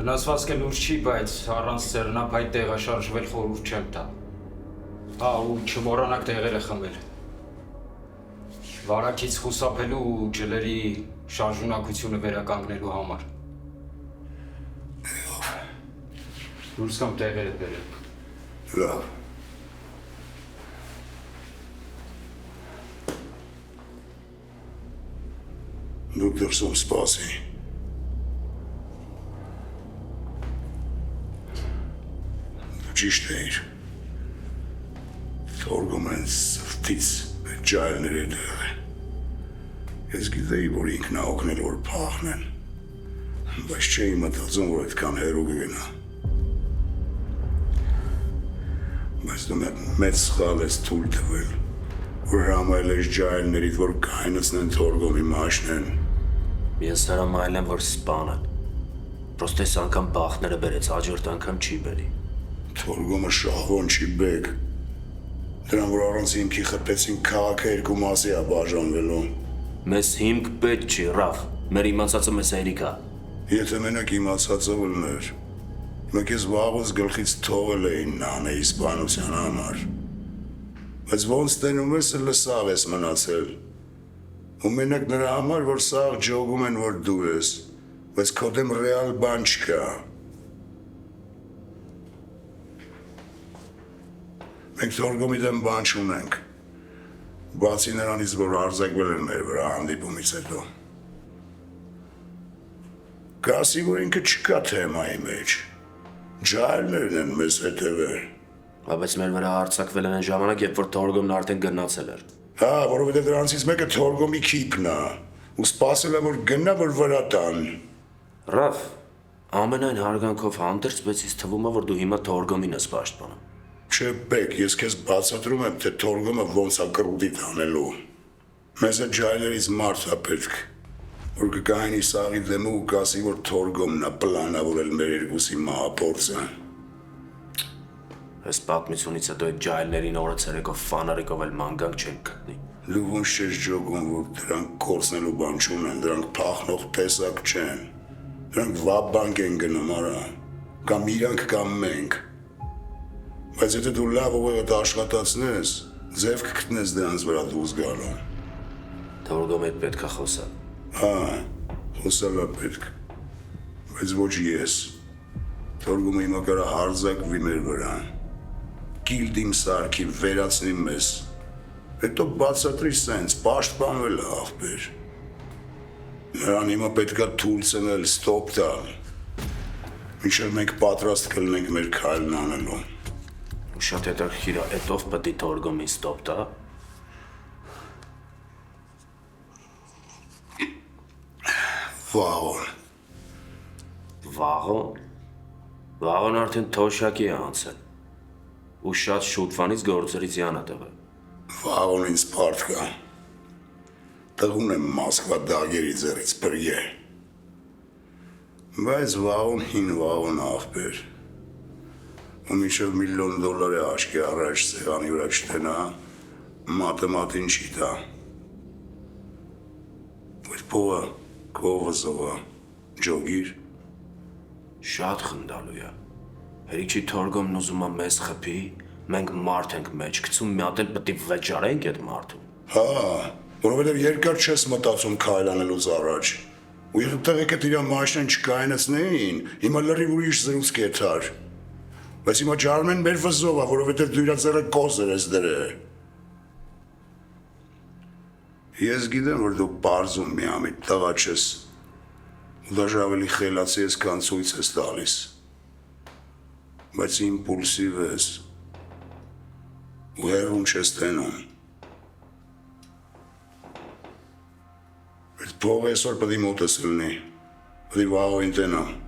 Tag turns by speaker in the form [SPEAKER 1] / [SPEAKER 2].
[SPEAKER 1] Վնասվածքը լուրջ չի, բայց առանց ձեռնափայտ տեղաշարժվել խորհուրդ չեմ տա։ Հա, ու չմոռանաք տեղերը խմել։ Վարակից խուսափելու ու ջլերի շարժունակությունը վերականգնելու համար։ Դուրս կամ տեղերը բերեք։
[SPEAKER 2] Լավ։ Դուք դրսում սպասի։ Ճիշտ էիր։ Թորգում են սրտից ջայլներ է դեղը։ Ես գիտեի, որ ինքն է օգնել, որ փախնեն, բայց չէի մտածում, որ այդքան հեռու կգնա։ Բայց դու մեծ սխալ ես թույլ տվել, որ հրամայել ես ջայլներիդ, որ կայնացնեն Թորգոմի մաշնեն։
[SPEAKER 3] Ես հրամայել եմ, որ սպանեն։ Պրոստե այս անգամ բախները բերեց, հաջորդ անգամ չի բերի։
[SPEAKER 2] Թորգոմը շահոն չի բեկ։ Դրան, որ առանց հիմքի խփեցին քաղաքը երկու մասի է բաժանվելու։
[SPEAKER 3] Մեզ հիմք պետք չի, Ռաֆ, մեր իմացածը մեզ հերիք է։
[SPEAKER 2] Եթե մենակ իմացածը վլներ, մեկ ես վաղուց գլխից թողել էին նանեի սպանության համար։ Բայց ոնց տենում ես լսավ ես մնացել։ Ու մենակ նրա համար, որ սաղ ջոգում են, որ դու ես, բայց քո դեմ ռեալ բան չկա։ Մենք Թորգոմի դեմ բան չունենք, բացի նրանից, որ արձակվել են մեր վրա հանդիպումից հետո։ Կասի, որ ինքը չկա թեմայի մեջ, ջայլներն են մեզ հետևել։
[SPEAKER 3] Բայց մեր վրա արձակվել են այն ժամանակ, երբ որ Թորգոմն արդեն գնացել էր։
[SPEAKER 2] Հա, որովհետև դրանցից մեկը Թորգոմի քիփն է, ու սպասել է, որ գնա, որ վրա տան։
[SPEAKER 3] Ռաֆ, ամենայն հարգանքով հանդերձ, բայց ինձ թվում է, որ դու հիմա Թորգոմին ես պաշտպանում։
[SPEAKER 2] Չէ, բեք, ես քեզ բացատրում եմ, թե Թորգոմը ոնց է կռուտիտ անելու։ Մեզ այդ ջայլերից մարդ է պետք, որ կկայանի սաղի դեմը ու կասի, որ Թորգոմն է պլանավորել մեր երկուսի մահափորձը։
[SPEAKER 3] Այս պատմությունից հետո այդ ջայլներին օրը ցերեկով ֆանարիկով էլ մանգանք չենք գտնի։
[SPEAKER 2] Դու ոնց չես ջոգում, որ դրանք կորցնելու բան չունեն, դրանք փախնող տեսակ չեն։ Դրանք վաբանք են գնում, արա, կամ իրանք կամ մենք։ Բայց եթե դու լավ ուղեղդ աշխատացնես, ձև կգտնես դրանց վրա դուրս գալու։
[SPEAKER 3] Թորգոմի հետ պետք է խոսալ։
[SPEAKER 2] Հա, խոսալ է պետք, բայց ոչ ես։ Թորգոմը հիմա կարա հարձակվի մեր վրա, կիլդիմ սարքի, վերացնի մեզ, հետո բացատրի սենց, պաշտպանվել է աղբեր։ Նրան հիմա պետք է թույլ ցնել, ստոպ տալ, մինչև մենք պատրաստ կլինենք մեր քայլն անելու։
[SPEAKER 3] Շատ հետաքրքիր է, էդ ով պետք է Թորգոմին ստոպ տա։
[SPEAKER 2] Վաղոն։
[SPEAKER 3] Վաղոն։ Վաղոն արդեն թոշակի է անցել։ Ու շատ շուտվանից գործերից յան է տվել։
[SPEAKER 2] Վաղոն ինձ պարտ կա։ Տղուն եմ Մոսկվա դագերի ձեռից բրգե։ Բայց վաղոն հին վաղոն աղբեր։ Ու մինչև $1 միլիոն է աչքի առաջ սեղանի վրա չտենա, մատը մատին չի տա։ Այդ փողը կողը զողա, ջոգիր։
[SPEAKER 3] Շատ խնդալու է։ Հերիք չի Թորգոմն ուզում է մեզ խփի, մենք մարդ ենք մեջ գցում, մի հատ էլ պետք է վճարենք այդ մարդուն։
[SPEAKER 2] Հա, որովհետև երկար չես մտածում քայլանելուց առաջ։ Ու եթե տեղեկը իրա մաշնեն չկայնացնեին, հիմա լրիվ ուրիշ զրուցք է թար։ Բայց հիմա ջարմեն մեր վզով է, որովհետև դու իրա ձեռը կոզեր ես դրել։ Ես գիտեմ, որ դու պարզում միամիտ տղա չես, ու դաժե ավելի խելացի ես, քան ցույց ես տալիս, բայց իմպուլսիվ ես, ու հեռուն չես տենում։ Այդ փողը այսօր պետք է մոտս լինի, պետք է վաղոյին տենամ։